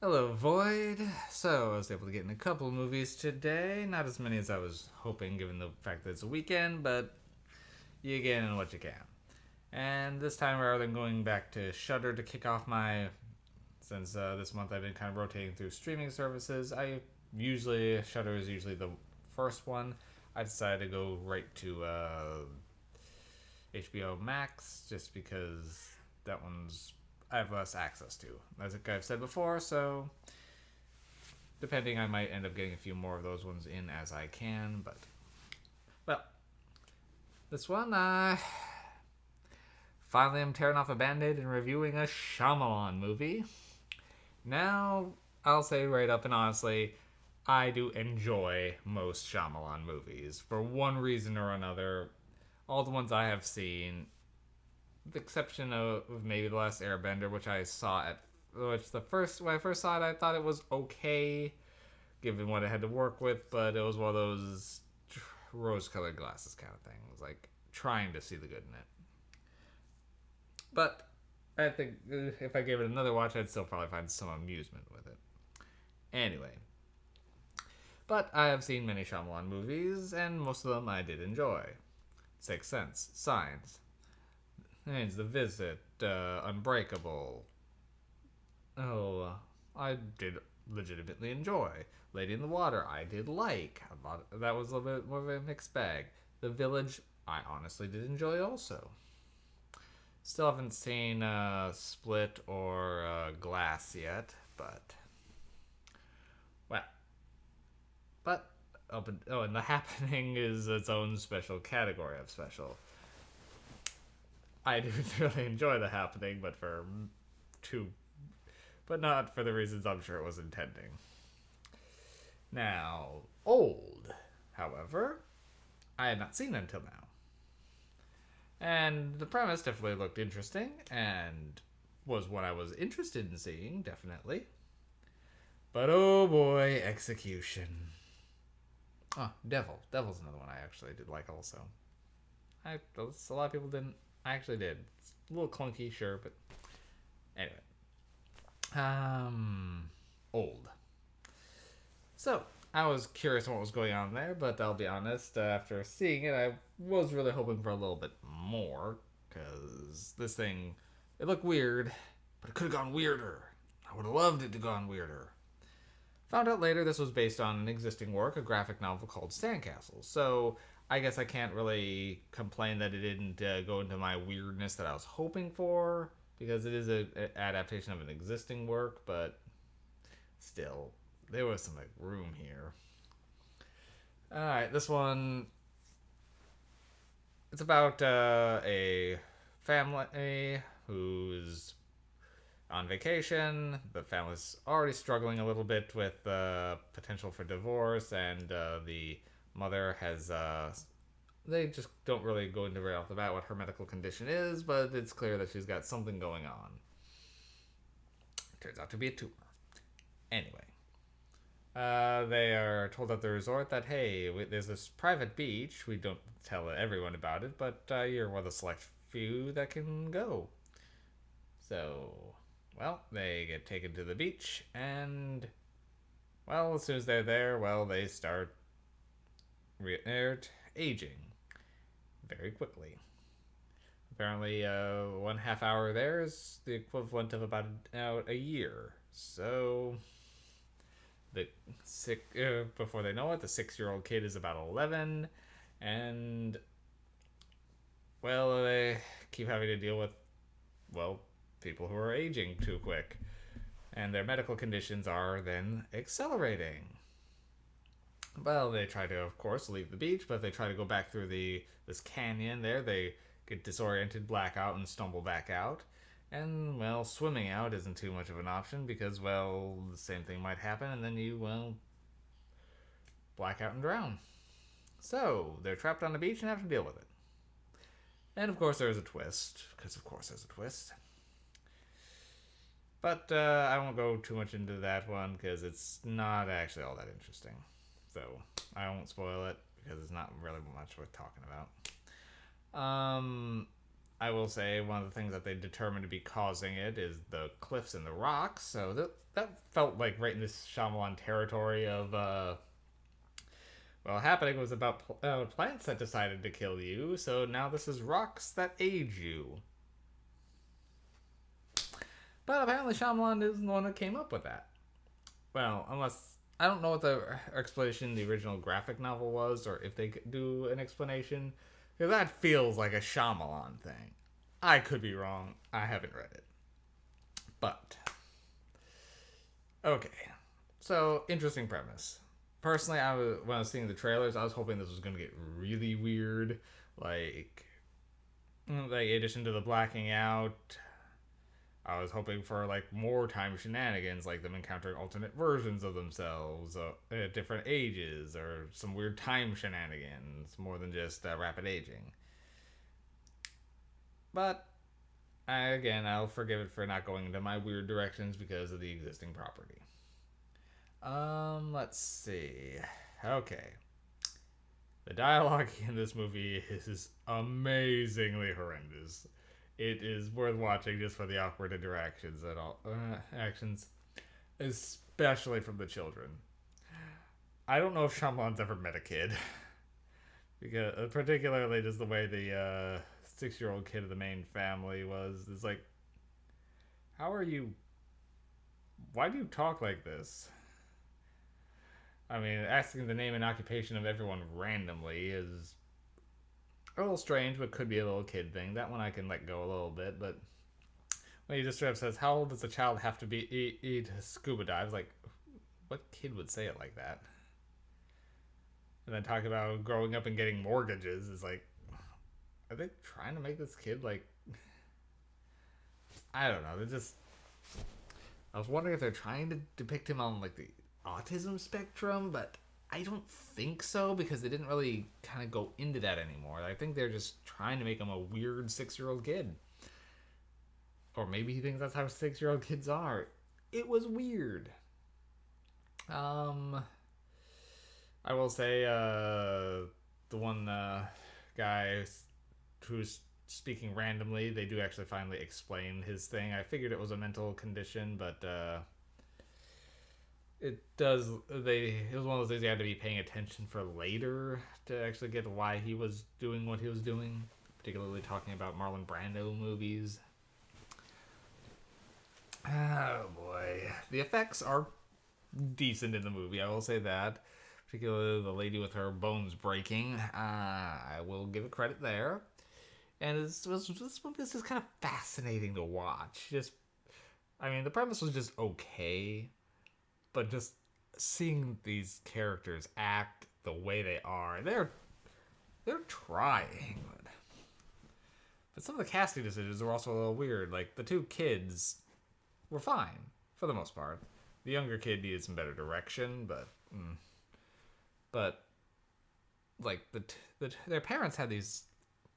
Hello, Void. So, I was able to get in a couple of movies today. Not as many as I was hoping, given the fact that it's a weekend, but you get in what you can. And this time, rather than going back to Shudder to kick off my. Since this month I've been kind of rotating through streaming services, Shudder is usually the first one. I decided to go right to HBO Max just because that one's I have less access to, as I've said before. So depending, I might end up getting a few more of those ones in as I can. But well, this one, finally I'm tearing off a band-aid and reviewing a Shyamalan movie. Now, I'll say right up and honestly, I do enjoy most Shyamalan movies for one reason or another. All the ones I have seen, with the exception of maybe The Last Airbender, which the first when I first saw it, I thought it was okay, given what it had to work with, but it was one of those rose-colored glasses kind of thing. It was like trying to see the good in it. But I think if I gave it another watch, I'd still probably find some amusement with it. Anyway, but I have seen many Shyamalan movies, and most of them I did enjoy. Sixth Sense, Signs, The Visit, Unbreakable. Oh, I did legitimately enjoy. Lady in the Water, I did like. That was a little bit more of a mixed bag. The Village, I honestly did enjoy also. Still haven't seen Split or Glass yet, but well, but and The Happening is its own special category of special. I do really enjoy The Happening, two, but not for the reasons I'm sure it was intending. Now, Old, however, I had not seen until now. And the premise definitely looked interesting and was what I was interested in seeing, definitely. But oh boy, execution. Oh, Devil. Devil's another one I actually did like also. A lot of people didn't. I actually did. It's a little clunky, sure, but anyway. Old. So, I was curious what was going on there, but I'll be honest, after seeing it, I was really hoping for a little bit more, because this thing, it looked weird, but it could have gone weirder. I would have loved it to have gone weirder. Found out later this was based on an existing work, a graphic novel called Sandcastles, so I guess I can't really complain that it didn't go into my weirdness that I was hoping for, because it is an adaptation of an existing work, but still, there was some room here. Alright, this one. It's about a family who's on vacation. The family's already struggling a little bit with potential for divorce, and the mother has. They just don't really go into right off the bat what her medical condition is, but it's clear that she's got something going on. Turns out to be a tumor. Anyway, they are told at the resort that, hey, there's this private beach. We don't tell everyone about it, but you're one of the select few that can go. So, well, they get taken to the beach, and, well, as soon as they're there, well, they start aging very quickly. Apparently, 1/2 hour there is the equivalent of about a year. So, before they know it, the 6-year-old kid is about 11, and well, they keep having to deal with people who are aging too quick, and their medical conditions are then accelerating. Well, they try to, of course, leave the beach, but if they try to go back through this canyon there, they get disoriented, black out, and stumble back out. And, well, swimming out isn't too much of an option because, well, the same thing might happen, and then you, well, black out and drown. So, they're trapped on the beach and have to deal with it. And, of course, there's a twist, because, of course, there's a twist. But I won't go too much into that one because it's not actually all that interesting. So, I won't spoil it because it's not really much worth talking about. I will say one of the things that they determined to be causing it is the cliffs and the rocks. So that felt like right in this Shyamalan territory of well, happening was about plants that decided to kill you. So now this is rocks that age you. But apparently Shyamalan is the one that came up with that. Well, unless I don't know what the explanation the original graphic novel was, or if they do an explanation, because that feels like a Shyamalan thing. I could be wrong. I haven't read it, but okay. So interesting premise. Personally, when I was seeing the trailers, I was hoping this was going to get really weird, like in addition to the blacking out, I was hoping for like more time shenanigans, like them encountering alternate versions of themselves at different ages, or some weird time shenanigans, more than just rapid aging. But again, I'll forgive it for not going into my weird directions because of the existing property. Let's see. Okay. The dialogue in this movie is amazingly horrendous. It is worth watching just for the awkward interactions and all actions, especially from the children. I don't know if Shyamalan's ever met a kid, because particularly just the way the 6-year-old kid of the main family was. It's like, how are you? Why do you talk like this? I mean, asking the name and occupation of everyone randomly is a little strange, but could be a little kid thing. That one I can let go a little bit, but when he just straight up says, "How old does a child have to be eat scuba dive?" Like, what kid would say it like that? And then talk about growing up and getting mortgages is like, are they trying to make this kid like? I don't know. They're just. I was wondering if they're trying to depict him on like the autism spectrum, but I don't think so because they didn't really kind of go into that anymore. I think they're just trying to make him a weird 6-year-old kid. Or maybe he thinks that's how 6-year-old kids are. It was weird. I will say, the one guy who's speaking randomly, they do actually finally explain his thing. I figured it was a mental condition, but it was one of those things you had to be paying attention for later to actually get why he was doing what he was doing, particularly talking about Marlon Brando movies. Oh boy, the effects are decent in the movie, I will say that, particularly the lady with her bones breaking. I will give it credit there. And this movie is just kind of fascinating to watch. I mean, the premise was just okay, but just seeing these characters act the way they are, they're trying. But some of the casting decisions were also a little weird. Like, the two kids were fine for the most part. The younger kid needed some better direction, but like their parents had these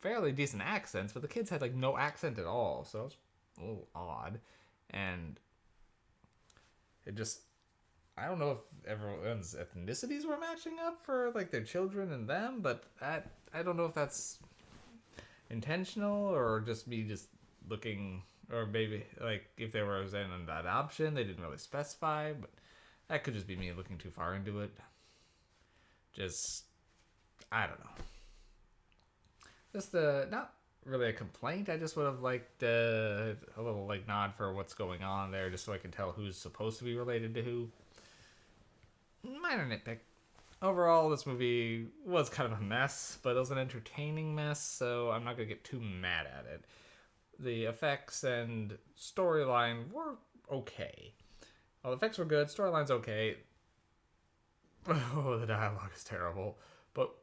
fairly decent accents, but the kids had like no accent at all, so it was a little odd. And it just, I don't know if everyone's ethnicities were matching up for like their children and them, but I don't know if that's intentional or just me just looking, or maybe like if there was an adoption, they didn't really specify, but that could just be me looking too far into it. Just, I don't know. Just not really a complaint. I just would have liked a little like nod for what's going on there, just so I can tell who's supposed to be related to who. Minor nitpick. Overall, this movie was kind of a mess, but it was an entertaining mess, so I'm not gonna get too mad at it. The effects and storyline were okay. Well, the effects were good, storyline's okay. Oh, the dialogue is terrible, but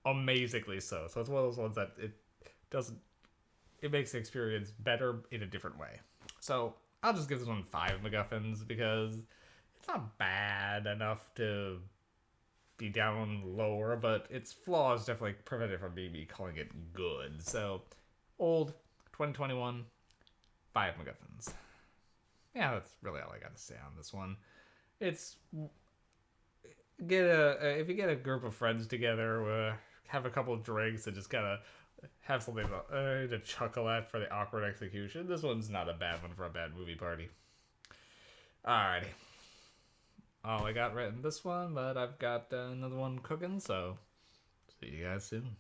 amazingly so. So it's one of those ones that it makes the experience better in a different way. So I'll just give this one 5 MacGuffins because it's not bad enough to be down lower, but its flaws definitely prevent it from me calling it good. So old 2021, 5 MacGuffins. Yeah, that's really all I got to say on this one. It's if you get a group of friends together, have a couple of drinks and just kind of have something to chuckle at for the awkward execution. This one's not a bad one for a bad movie party. Alrighty. All I got written this one, but I've got another one cooking, so see you guys soon.